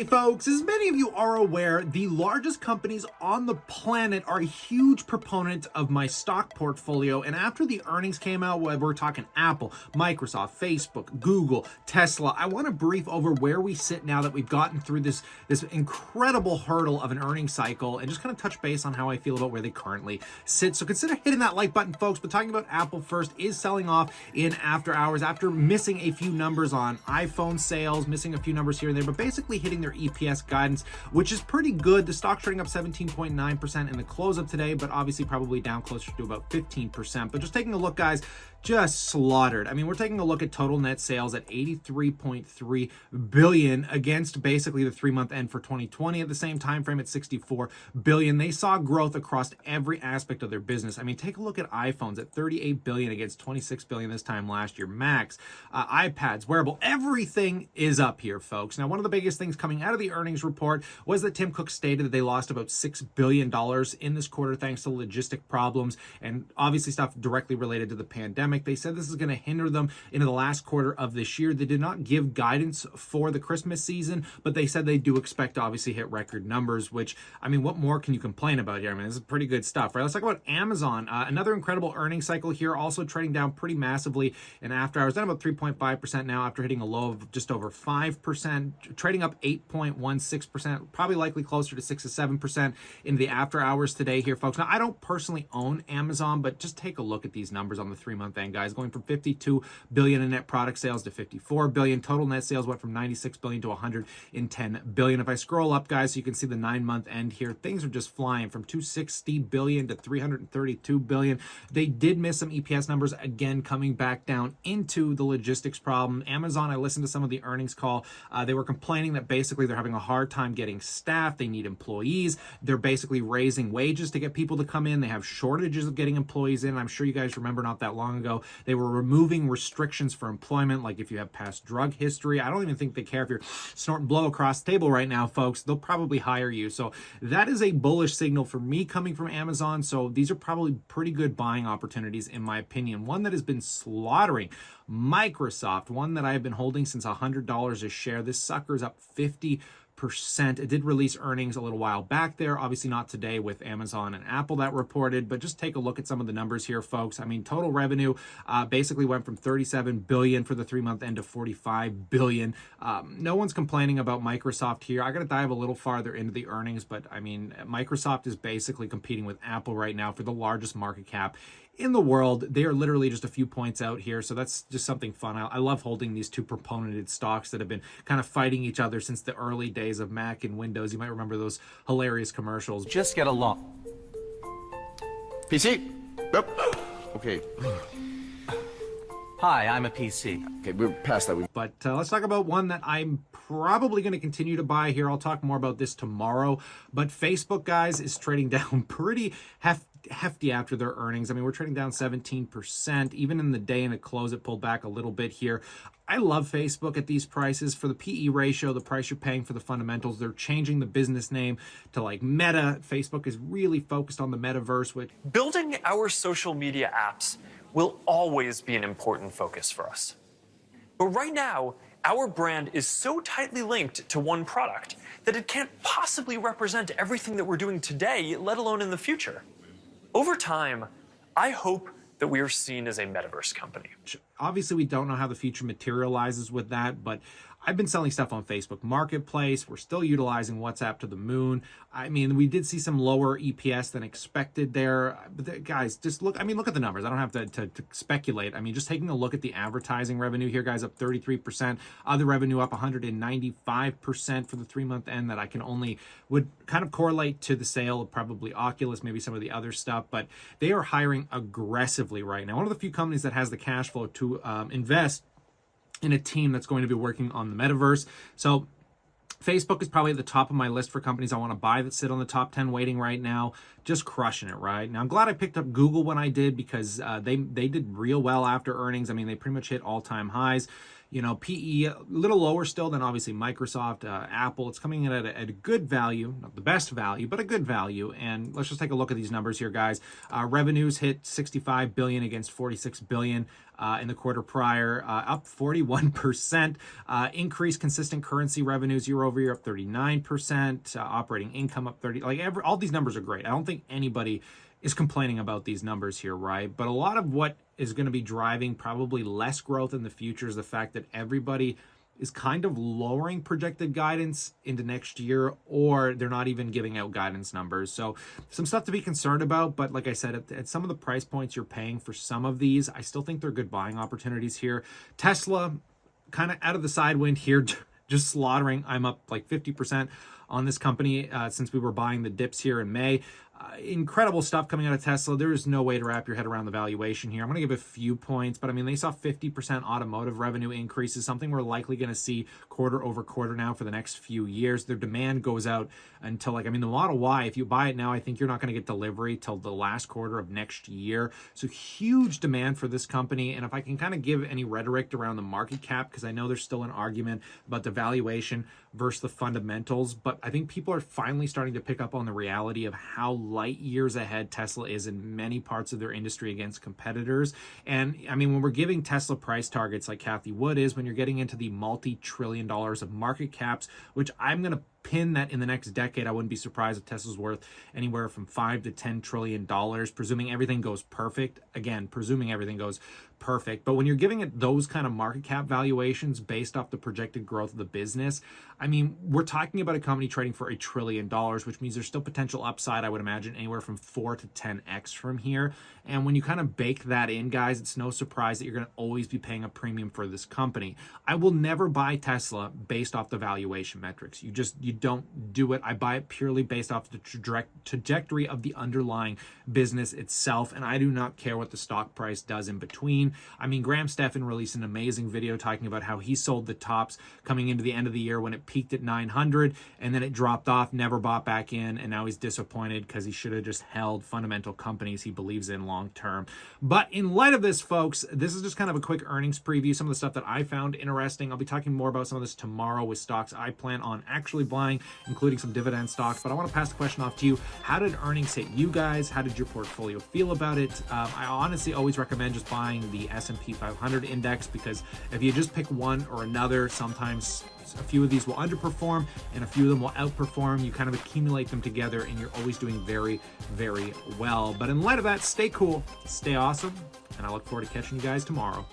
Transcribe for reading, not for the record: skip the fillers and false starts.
Hey folks, as many of you are aware, the largest companies on the planet are a huge proponent of my stock portfolio, and after the earnings came out, we're talking Apple, Microsoft, Facebook, Google, Tesla, I want to brief over where we sit now that we've gotten through this incredible hurdle of an earnings cycle and just kind of touch base on how I feel about where they currently sit. So consider hitting that like button, folks. But talking about Apple first, is selling off in after hours after missing a few numbers on iPhone sales, missing a few numbers here and there, but basically hitting their EPS guidance, which is pretty good. The stock's trading up 17.9% in the close of today, but obviously probably down closer to about 15%. But just taking a look, guys, just slaughtered. I mean, we're taking a look at total net sales at $83.3 billion against basically the 3-month end for 2020 at the same time frame at $64 billion. They saw growth across every aspect of their business. I mean, take a look at iPhones at $38 billion against $26 billion this time last year. Macs, iPads, wearable, everything is up here, folks. Now, one of the biggest things coming out of the earnings report was that Tim Cook stated that they lost about $6 billion in this quarter thanks to logistic problems and obviously stuff directly related to the pandemic. They said this is going to hinder them into the last quarter of this year. They did not give guidance for the Christmas season, but they said they do expect to obviously hit record numbers, which, I mean, what more can you complain about here? I mean, this is pretty good stuff, right? Let's talk about Amazon. Another incredible earnings cycle here, also trading down pretty massively in after hours, down about 3.5% now after hitting a low of just over 5%, trading up 8.16%, probably likely closer to 6 to 7% in the after hours today here, folks. Now, I don't personally own Amazon, but just take a look at these numbers on the 3-month end, guys, going from $52 billion in net product sales to $54 billion. Total net sales went from $96 billion to $110 billion. If I scroll up, guys, so you can see the 9-month end here, things are just flying from $260 billion to $332 billion. They did miss some EPS numbers, again, coming back down into the logistics problem. Amazon, I listened to some of the earnings call. They were complaining that basically they're having a hard time getting staff. They need employees. They're basically raising wages to get people to come in. They have shortages of getting employees in. I'm sure you guys remember not that long ago, they were removing restrictions for employment, like if you have past drug history. I don't even think they care if you're snorting blow across the table right now, folks. They'll probably hire you. So that is a bullish signal for me coming from Amazon. So these are probably pretty good buying opportunities, in my opinion. One that has been slaughtering, Microsoft, one that I have been holding since $100 a share. This sucker's up 50%. It did release earnings a little while back there, obviously not today with Amazon and Apple that reported, but just take a look at some of the numbers here, folks. I mean, total revenue basically went from $37 billion for the 3-month end to $45 billion. No one's complaining about Microsoft here. I got to dive a little farther into the earnings, but I mean, Microsoft is basically competing with Apple right now for the largest market cap in the world. They are literally just a few points out here, so that's just something fun. I love holding these two proponented stocks that have been kind of fighting each other since the early days of Mac and Windows. You might remember those hilarious commercials. Just get along. PC? Yep. Okay. Hi, I'm a PC. Okay, we're past that. But let's talk about one that I'm probably going to continue to buy here. I'll talk more about this tomorrow. But Facebook, guys, is trading down pretty hefty after their earnings. I mean, we're trading down 17%. Even in the day and at close, it pulled back a little bit here. I love Facebook at these prices. For the PE ratio, the price you're paying for the fundamentals, they're changing the business name to like Meta. Facebook is really focused on the metaverse, which... Building our social media apps will always be an important focus for us. But right now, our brand is so tightly linked to one product that it can't possibly represent everything that we're doing today, let alone in the future. Over time, I hope that we are seen as a metaverse company. Obviously, we don't know how the future materializes with that, but I've been selling stuff on Facebook Marketplace. We're still utilizing WhatsApp to the moon. I mean, we did see some lower EPS than expected there. But guys, just look, I mean, look at the numbers. I don't have to speculate. I mean, just taking a look at the advertising revenue here, guys, up 33%. Other revenue up 195% for the 3-month end that I can only, would kind of correlate to the sale of probably Oculus, maybe some of the other stuff. But they are hiring aggressively right now. One of the few companies that has the cash flow to invest in a team that's going to be working on the metaverse. So Facebook is probably at the top of my list for companies I want to buy that sit on the top 10 waiting right now. Just crushing it, right? Now, I'm glad I picked up Google when I did because they did real well after earnings. I mean, they pretty much hit all-time highs. PE a little lower still than obviously Microsoft, Apple. It's coming in at a good value, not the best value, but a good value. And let's just take a look at these numbers here, guys. Revenues hit 65 billion against 46 billion in the quarter prior, up 41%. Increased consistent currency revenues year over year, up 39%. Operating income up 30. All these numbers are great. I don't think anybody is complaining about these numbers here, right? But a lot of what is going to be driving probably less growth in the future is the fact that everybody is kind of lowering projected guidance into next year, or they're not even giving out guidance numbers. So some stuff to be concerned about. But like I said, at some of the price points you're paying for some of these, I still think they're good buying opportunities here. Tesla, kind of out of the sidewind here, just slaughtering. I'm up like 50% on this company since we were buying the dips here in May. Incredible stuff coming out of Tesla. There is no way to wrap your head around the valuation here. I'm going to give a few points, but I mean, they saw 50% automotive revenue increases, something we're likely going to see quarter over quarter now for the next few years. Their demand goes out until the Model Y, if you buy it now, I think you're not going to get delivery till the last quarter of next year. So huge demand for this company. And if I can kind of give any rhetoric around the market cap, because I know there's still an argument about the valuation versus the fundamentals, but I think people are finally starting to pick up on the reality of how light years ahead Tesla is in many parts of their industry against competitors. And I mean, when we're giving Tesla price targets like Kathy Wood is, when you're getting into the multi-trillion dollars of market caps, which I'm going to pin that in the next decade, I wouldn't be surprised if Tesla's worth anywhere from $5 to $10 trillion, presuming everything goes perfect. Again, presuming everything goes perfect. But when you're giving it those kind of market cap valuations based off the projected growth of the business, I mean, we're talking about a company trading for $1 trillion, which means there's still potential upside, I would imagine, anywhere from 4 to 10x from here. And when you kind of bake that in, guys, it's no surprise that you're going to always be paying a premium for this company. I will never buy Tesla based off the valuation metrics. You don't do it. I buy it purely based off the trajectory of the underlying business itself, and I do not care what the stock price does in between. I mean, Graham Stephan released an amazing video talking about how he sold the tops coming into the end of the year when it peaked at 900, and then it dropped off, never bought back in, and now he's disappointed because he should have just held fundamental companies he believes in long term. But in light of this, folks, this is just kind of a quick earnings preview, some of the stuff that I found interesting. I'll be talking more about some of this tomorrow with stocks I plan on actually buying, including some dividend stocks. But I want to pass the question off to you. How did earnings hit you guys? How did your portfolio feel about it? I honestly always recommend just buying the S&P 500 index, because if you just pick one or another, sometimes a few of these will underperform and a few of them will outperform. You kind of accumulate them together and you're always doing very, very well. But in light of that, stay cool, stay awesome, and I look forward to catching you guys tomorrow.